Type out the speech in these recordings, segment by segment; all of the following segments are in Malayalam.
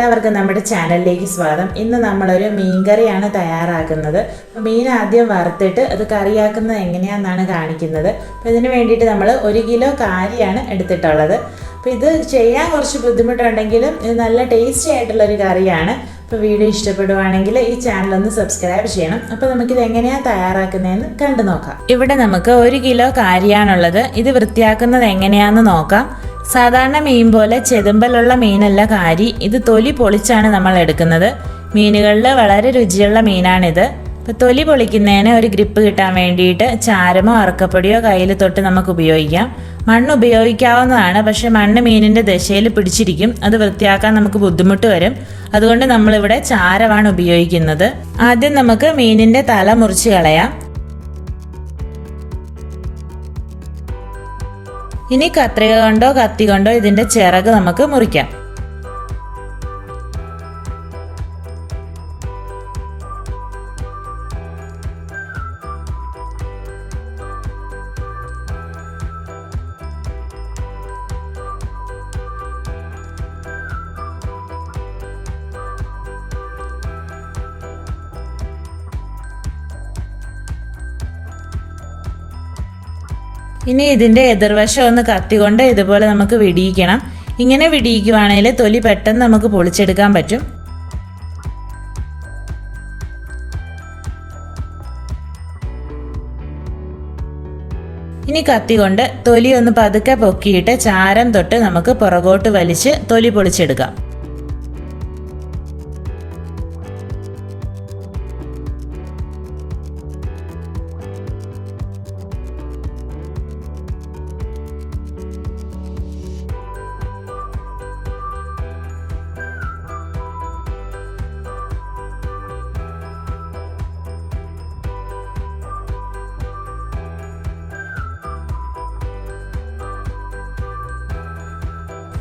എല്ലാവർക്കും നമ്മുടെ ചാനലിലേക്ക് സ്വാഗതം. ഇന്ന് നമ്മളൊരു മീൻ കറിയാണ് തയ്യാറാക്കുന്നത്. മീൻ ആദ്യം വറുത്തിട്ട് അത് കറിയാക്കുന്നത് എങ്ങനെയാണെന്നാണ് കാണിക്കുന്നത്. അപ്പോൾ ഇതിന് വേണ്ടിയിട്ട് നമ്മൾ 1 കിലോ കാരിയാണ് എടുത്തിട്ടുള്ളത്. അപ്പോൾ ഇത് ചെയ്യാൻ കുറച്ച് ബുദ്ധിമുട്ടുണ്ടെങ്കിലും ഇത് നല്ല ടേസ്റ്റി ആയിട്ടുള്ളൊരു കറിയാണ്. അപ്പോൾ വീഡിയോ ഇഷ്ടപ്പെടുവാണെങ്കിൽ ഈ ചാനൽ ഒന്ന് സബ്സ്ക്രൈബ് ചെയ്യണം. അപ്പോൾ നമുക്കിത് എങ്ങനെയാണ് തയ്യാറാക്കുന്നതെന്ന് കണ്ടു നോക്കാം. ഇവിടെ നമുക്ക് 1 കിലോ കാരിയാണുള്ളത്. ഇത് വൃത്തിയാക്കുന്നത് എങ്ങനെയാണെന്ന് നോക്കാം. സാധാരണ മീൻ പോലെ ചെതുമ്പലുള്ള മീനല്ല കാരി. ഇത് തൊലി പൊളിച്ചാണ് നമ്മൾ എടുക്കുന്നത്. മീനുകളിൽ വളരെ രുചിയുള്ള മീനാണിത്. ഇപ്പോൾ തൊലി പൊളിക്കുന്നതിന് ഒരു ഗ്രിപ്പ് കിട്ടാൻ വേണ്ടിയിട്ട് ചാരമോ അറക്കപ്പൊടിയോ കയ്യിൽ തൊട്ട് നമുക്ക് ഉപയോഗിക്കാം. മണ്ണ് ഉപയോഗിക്കാവുന്നതാണ്, പക്ഷെ മണ്ണ് മീനിൻ്റെ ദശയിൽ പിടിച്ചിരിക്കും. അത് വൃത്തിയാക്കാൻ നമുക്ക് ബുദ്ധിമുട്ട് വരും. അതുകൊണ്ട് നമ്മളിവിടെ ചാരമാണ് ഉപയോഗിക്കുന്നത്. ആദ്യം നമുക്ക് മീനിൻ്റെ തല മുറിച്ച് കളയാം. ഇനി കത്രിക കൊണ്ടോ കത്തി കൊണ്ടോ ഇതിൻ്റെ ചിറക് നമുക്ക് മുറിക്കാം. ഇനി ഇതിൻ്റെ എതിർവശം ഒന്ന് കത്തികൊണ്ട് ഇതുപോലെ നമുക്ക് വിടിയിക്കണം. ഇങ്ങനെ വിടിയിക്കുവാണെങ്കിൽ തൊലി പെട്ടെന്ന് നമുക്ക് പൊളിച്ചെടുക്കാൻ പറ്റും. ഇനി കത്തി കൊണ്ട് തൊലി ഒന്ന് പതുക്കെ പൊക്കിയിട്ട് ചാരം തൊട്ട് നമുക്ക് പുറകോട്ട് വലിച്ച് തൊലി പൊളിച്ചെടുക്കാം.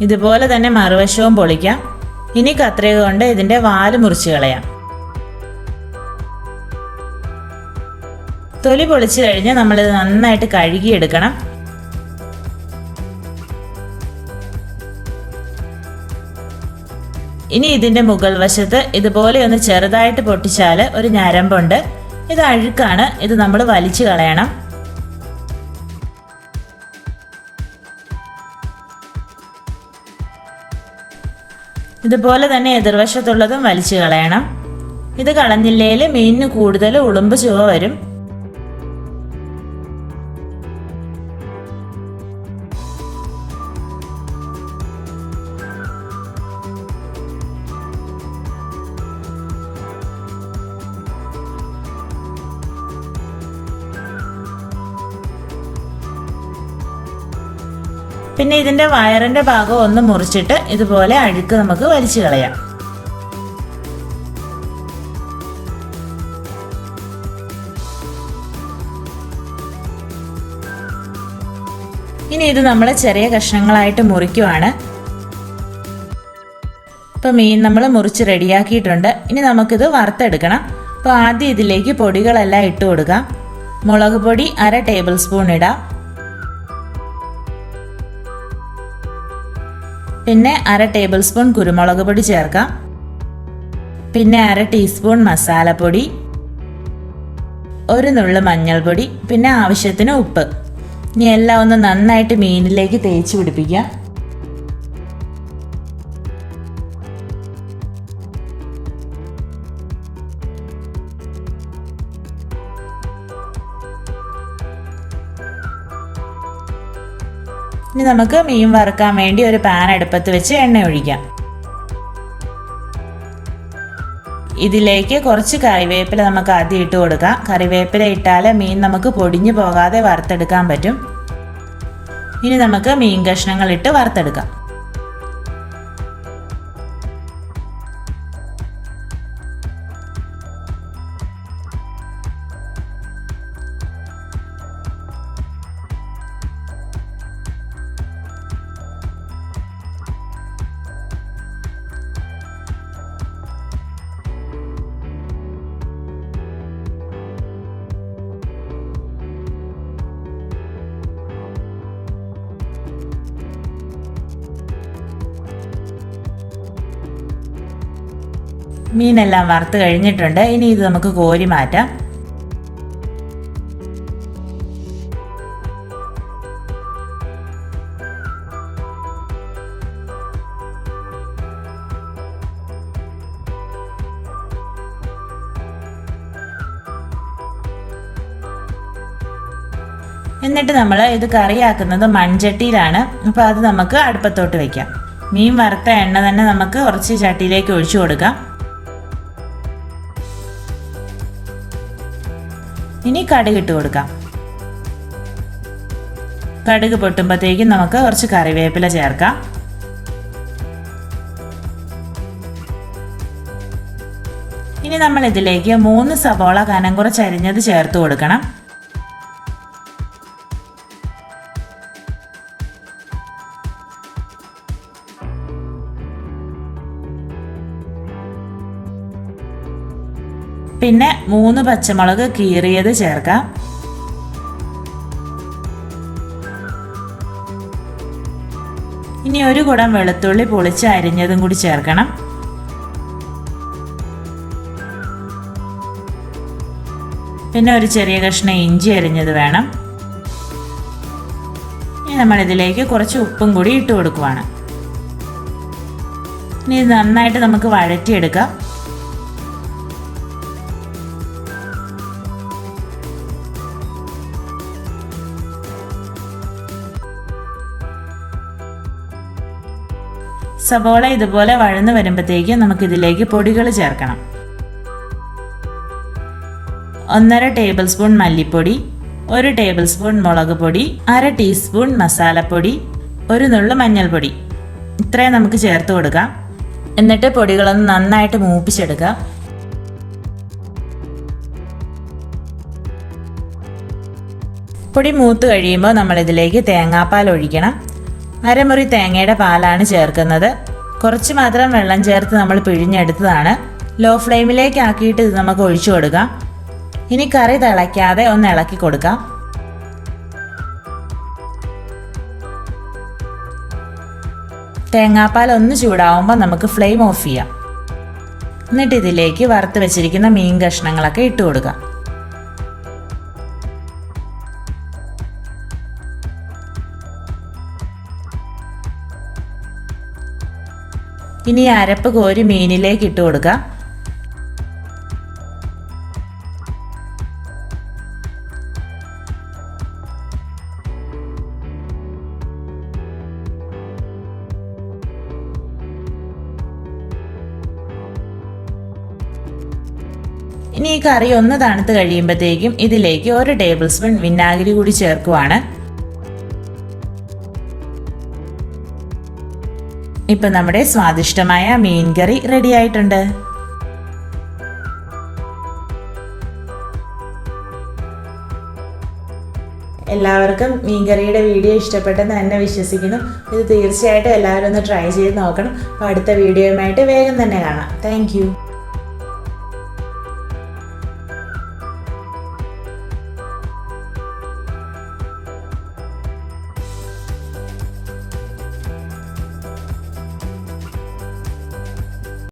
ഇതുപോലെ തന്നെ മറുവശവും പൊളിക്കാം. ഇനി കത്രിക കൊണ്ട് ഇതിൻ്റെ വാല് മുറിച്ച് കളയാം. തൊലി പൊളിച്ച് കഴിഞ്ഞ് നമ്മളിത് നന്നായിട്ട് കഴുകിയെടുക്കണം. ഇനി ഇതിൻ്റെ മുകൾ വശത്ത് ഇതുപോലെ ഒന്ന് ചെറുതായിട്ട് പൊട്ടിച്ചാൽ ഒരു ഞരമ്പുണ്ട്. ഇത് അഴുക്കാണ്. ഇത് നമ്മൾ വലിച്ചു കളയണം. ഇതുപോലെ തന്നെ എതിർവശത്തുള്ളതും വലിച്ചു കളയണം. ഇത് കളഞ്ഞില്ലെങ്കിൽ മീനിന് കൂടുതൽ ഉളുമ്പ് ചുവ വരും. പിന്നെ ഇതിൻ്റെ വയറിൻ്റെ ഭാഗം ഒന്ന് മുറിച്ചിട്ട് ഇതുപോലെ അഴുക്ക് നമുക്ക് വലിച്ചു കളയാം. ഇനി ഇത് നമ്മൾ ചെറിയ കഷ്ണങ്ങളായിട്ട് മുറിക്കുവാണ്. ഇപ്പം മീൻ നമ്മൾ മുറിച്ച് റെഡിയാക്കിയിട്ടുണ്ട്. ഇനി നമുക്കിത് വറുത്തെടുക്കണം. അപ്പോൾ ആദ്യം ഇതിലേക്ക് പൊടികളെല്ലാം ഇട്ട് കൊടുക്കാം. മുളക് പൊടി 1/2 ടേബിൾ സ്പൂൺ ഇടാം. പിന്നെ 1/2 ടേബിൾ സ്പൂൺ കുരുമുളക് പൊടി ചേർക്കാം. പിന്നെ 1/2 ടീസ്പൂൺ മസാലപ്പൊടി, 1 നുള്ള് മഞ്ഞൾപ്പൊടി, പിന്നെ ആവശ്യത്തിന് ഉപ്പ്. ഇനി എല്ലാം ഒന്ന് നന്നായിട്ട് മീനിലേക്ക് തേച്ച് പിടിപ്പിക്കാം. ഇനി നമുക്ക് മീൻ വറുക്കാൻ വേണ്ടി ഒരു പാൻ അടുപ്പത്ത് വെച്ച് എണ്ണ ഒഴിക്കാം. ഇതിലേക്ക് കുറച്ച് കറിവേപ്പില നമുക്ക് ആദ്യം ഇട്ട് കൊടുക്കാം. കറിവേപ്പില ഇട്ടാൽ മീൻ നമുക്ക് പൊടിഞ്ഞു പോകാതെ വറുത്തെടുക്കാൻ പറ്റും. ഇനി നമുക്ക് മീൻ കഷ്ണങ്ങൾ ഇട്ട് വറുത്തെടുക്കാം. മീനെല്ലാം വറുത്ത് കഴിഞ്ഞിട്ടുണ്ട്. ഇനി ഇത് നമുക്ക് കോരി മാറ്റാം. എന്നിട്ട് നമ്മൾ ഇത് കറിയാക്കുന്നത് മൺചട്ടിയിലാണ്. അപ്പോൾ അത് നമുക്ക് അടുപ്പത്തോട്ട് വയ്ക്കാം. മീൻ വറുത്ത എണ്ണ തന്നെ നമുക്ക് കുറച്ച് ചട്ടിയിലേക്ക് ഒഴിച്ചു കൊടുക്കാം. ഇനി കടുക് ഇട്ട് കൊടുക്കാം. കടുക് പൊട്ടുമ്പോഴത്തേക്കും നമുക്ക് കുറച്ച് കറിവേപ്പില ചേർക്കാം. ഇനി നമ്മൾ ഇതിലേക്ക് 3 സവോള കനം കുറച്ച് അരിഞ്ഞത് ചേർത്ത് കൊടുക്കണം. പിന്നെ 3 പച്ചമുളക് കീറിയത് ചേർക്കാം. ഇനി 1 കുടം വെളുത്തുള്ളി പൊളിച്ച് അരിഞ്ഞതും കൂടി ചേർക്കണം. പിന്നെ ഒരു ചെറിയ കഷ്ണം ഇഞ്ചി അരിഞ്ഞത് വേണം. ഇനി നമ്മൾ ഇതിലേക്ക് കുറച്ച് ഉപ്പും കൂടി ഇട്ട് കൊടുക്കുവാണ്. ഇനി ഇത് നന്നായിട്ട് നമുക്ക് വഴറ്റിയെടുക്കാം. സവോള ഇതുപോലെ വഴന്നു വരുമ്പോഴത്തേക്കും നമുക്കിതിലേക്ക് പൊടികൾ ചേർക്കണം. 1.5 ടേബിൾ സ്പൂൺ മല്ലിപ്പൊടി, 1 ടേബിൾ സ്പൂൺ മുളക് പൊടി, 1/2 ടീസ്പൂൺ മസാലപ്പൊടി, 1 നുള്ളു മഞ്ഞൾപ്പൊടി. ഇത്രയും നമുക്ക് ചേർത്ത് കൊടുക്കാം. എന്നിട്ട് പൊടികളൊന്ന് നന്നായിട്ട് മൂപ്പിച്ചെടുക്കാം. പൊടി മൂത്ത് കഴിയുമ്പോൾ നമ്മളിതിലേക്ക് തേങ്ങാപ്പാൽ ഒഴിക്കണം. അരമുറി തേങ്ങയുടെ പാലാണ് ചേർക്കുന്നത്. കുറച്ച് മാത്രം വെള്ളം ചേർത്ത് നമ്മൾ പിഴിഞ്ഞെടുത്തതാണ്. ലോ ഫ്ലെയിമിലേക്ക് ആക്കിയിട്ട് ഇത് നമുക്ക് ഒഴിച്ചു കൊടുക്കാം. ഇനി കറി തിളയ്ക്കാതെ ഒന്ന് ഇളക്കി കൊടുക്കാം. തേങ്ങാപ്പാൽ ഒന്ന് ചൂടാവുമ്പോൾ നമുക്ക് ഫ്ലെയിം ഓഫ് ചെയ്യാം. എന്നിട്ട് ഇതിലേക്ക് വറുത്ത് വെച്ചിരിക്കുന്ന മീൻ കഷ്ണങ്ങളൊക്കെ ഇട്ട് കൊടുക്കാം. ഇനി അരപ്പ് കോരി മീനിലേക്ക് ഇട്ട് കൊടുക്കാം. ഇനി ഈ കറി ഒന്ന് തണുത്ത് കഴിയുമ്പോഴത്തേക്കും ഇതിലേക്ക് 1 ടേബിൾ സ്പൂൺ വിനാഗിരി കൂടി ചേർക്കുവാണ്. ഇപ്പം നമ്മുടെ സ്വാദിഷ്ടമായ മീൻ കറി റെഡി ആയിട്ടുണ്ട്. എല്ലാവർക്കും മീൻകറിയുടെ വീഡിയോ ഇഷ്ടപ്പെട്ടെന്ന് തന്നെ വിശ്വസിക്കുന്നു. ഇത് തീർച്ചയായിട്ടും എല്ലാവരും ഒന്ന് ട്രൈ ചെയ്ത് നോക്കണം. അപ്പോൾ അടുത്ത വീഡിയോയുമായിട്ട് വേഗം തന്നെ കാണാം. താങ്ക്